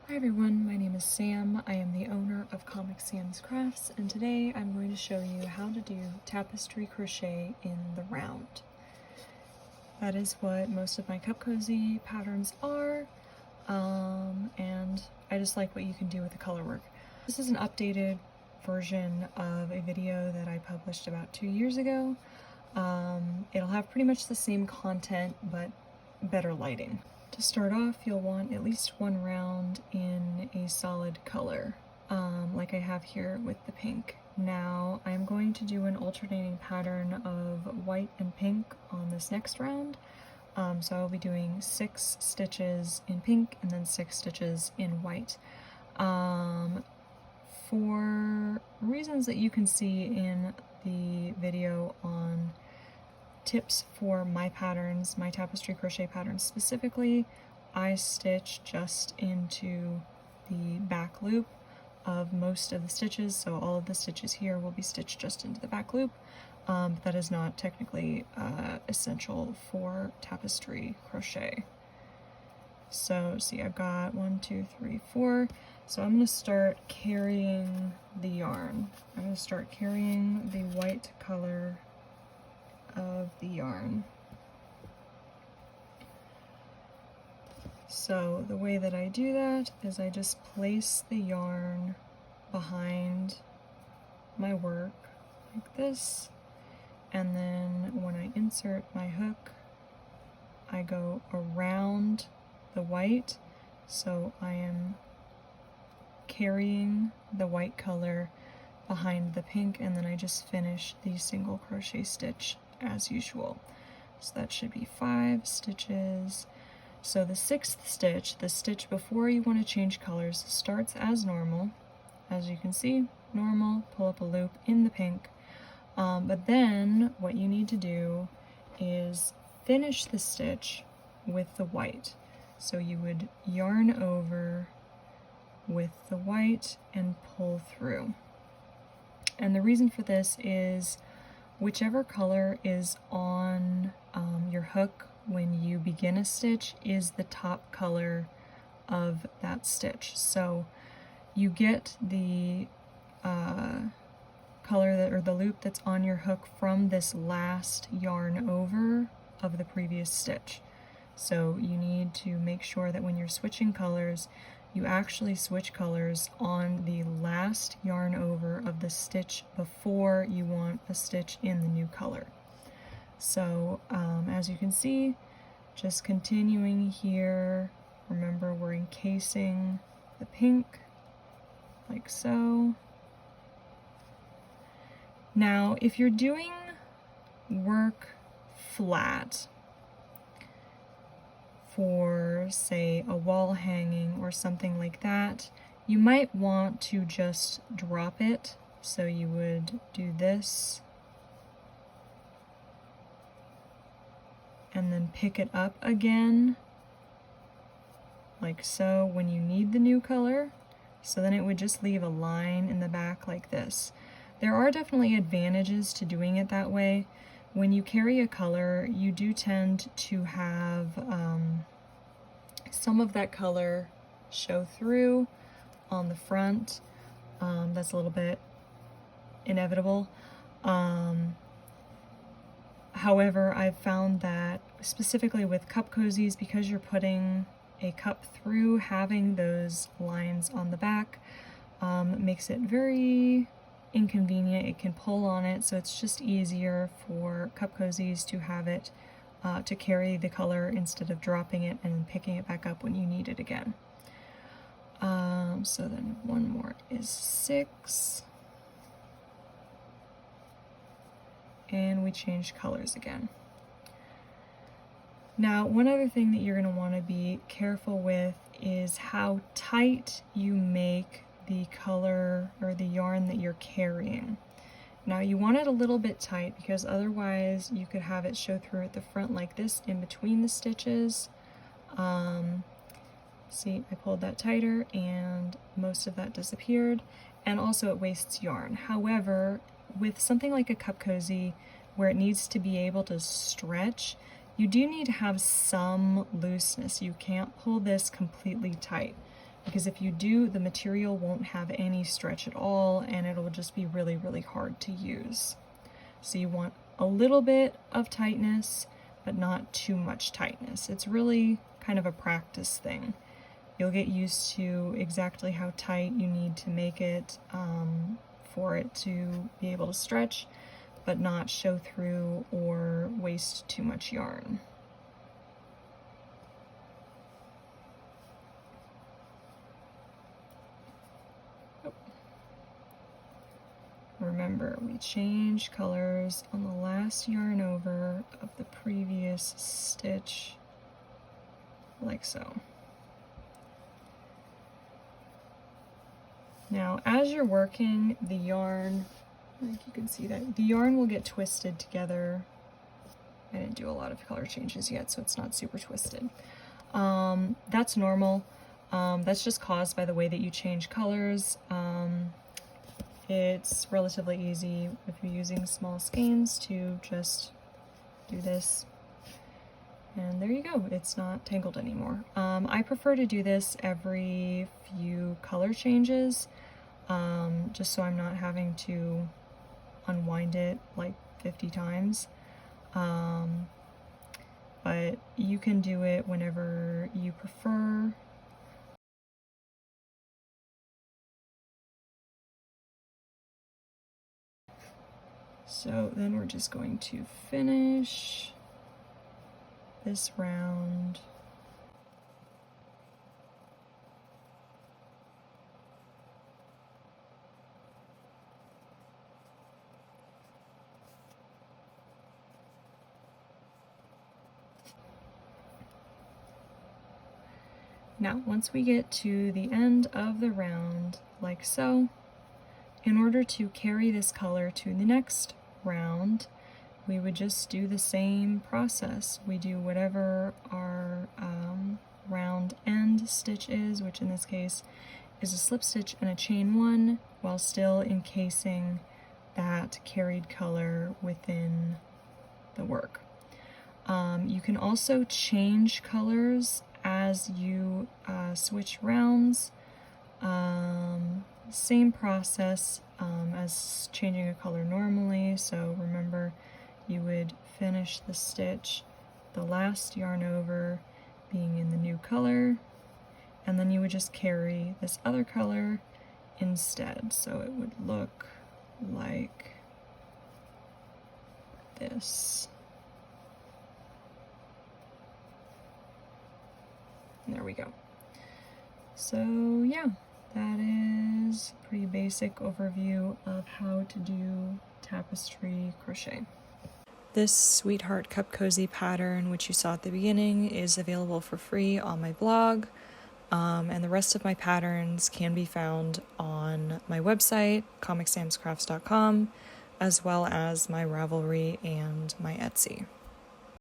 Hi everyone, my name is Sam. I am the owner of Comic Sam's Crafts, and today I'm going to show you how to do tapestry crochet in the round. That is what most of my cup cozy patterns are, and I just like what you can do with the color work. This is an updated version of a video that I published about 2 years ago. It'll have pretty much the same content, but better lighting. To start off, you'll want at least one round in a solid color, like I have here with the pink. Now I'm going to do an alternating pattern of white and pink on this next round. So I'll be doing 6 stitches in pink and then 6 stitches in white. For reasons that you can see in the video on tips for my patterns, my tapestry crochet patterns specifically, I stitch just into the back loop of most of the stitches, so all of the stitches here will be stitched just into the back loop. But that is not technically essential for tapestry crochet. So see, I've got 1, 2, 3, 4. So I'm going to start carrying the yarn. I'm going to start carrying the white color of the yarn. So the way that I do that is I just place the yarn behind my work like this, and then when I insert my hook, I go around the white, so I am carrying the white color behind the pink, and then I just finish the single crochet stitch as usual. So that should be 5 stitches. So the 6th stitch, the stitch before you want to change colors, starts as normal. As you can see, normal, pull up a loop in the pink. But then what you need to do is finish the stitch with the white. So you would yarn over with the white and pull through. And the reason for this is whichever color is on your hook when you begin a stitch is the top color of that stitch. So you get the color that, or the loop that's on your hook from this last yarn over of the previous stitch. So you need to make sure that when you're switching colors, you actually switch colors on the last yarn over of the stitch before you want a stitch in the new color. So as you can see, just continuing here, remember we're encasing the pink like so. Now if you're doing work flat, for say a wall hanging or something like that, you might want to just drop it. So you would do this and then pick it up again like so when you need the new color. So then it would just leave a line in the back like this. There are definitely advantages to doing it that way. When you carry a color, you do tend to have some of that color show through on the front. That's a little bit inevitable. However, I've found that specifically with cup cozies, because you're putting a cup through, having those lines on the back makes it very inconvenient. It can pull on it, so it's just easier for cup cozies to have it to carry the color instead of dropping it and picking it back up when you need it again. So then one more is 6, and we change colors again. Now one other thing that you're going to want to be careful with is how tight you make the color or the yarn that you're carrying. Now you want it a little bit tight because otherwise you could have it show through at the front like this in between the stitches. See, I pulled that tighter and most of that disappeared, and also it wastes yarn. However, with something like a cup cozy where it needs to be able to stretch, you do need to have some looseness. You can't pull this completely tight. because if you do, the material won't have any stretch at all, and it'll just be really, really hard to use. So you want a little bit of tightness, but not too much tightness. It's really kind of a practice thing. You'll get used to exactly how tight you need to make it for it to be able to stretch, but not show through or waste too much yarn. Remember, we changed colors on the last yarn over of the previous stitch, like so. Now, as you're working, the yarn, I think you can see that, the yarn will get twisted together. I didn't do a lot of color changes yet, so it's not super twisted. That's normal. That's just caused by the way that you change colors. It's relatively easy if you're using small skeins to just do this. And there you go, it's not tangled anymore. I prefer to do this every few color changes, just so I'm not having to unwind it like 50 times. But you can do it whenever you prefer. So then we're just going to finish this round. Now, once we get to the end of the round, like so, in order to carry this color to the next round, we would just do the same process. We do whatever our round end stitch is, which in this case is a slip stitch and a chain one, while still encasing that carried color within the work. You can also change colors as you switch rounds. Same process as changing a color normally. So remember, you would finish the stitch, the last yarn over being in the new color, and then you would just carry this other color instead. So it would look like this. There we go. So yeah, that is a pretty basic overview of how to do tapestry crochet. This Sweetheart Cup Cozy pattern, which you saw at the beginning, is available for free on my blog, and the rest of my patterns can be found on my website, comicsamscrafts.com, as well as my Ravelry and my Etsy.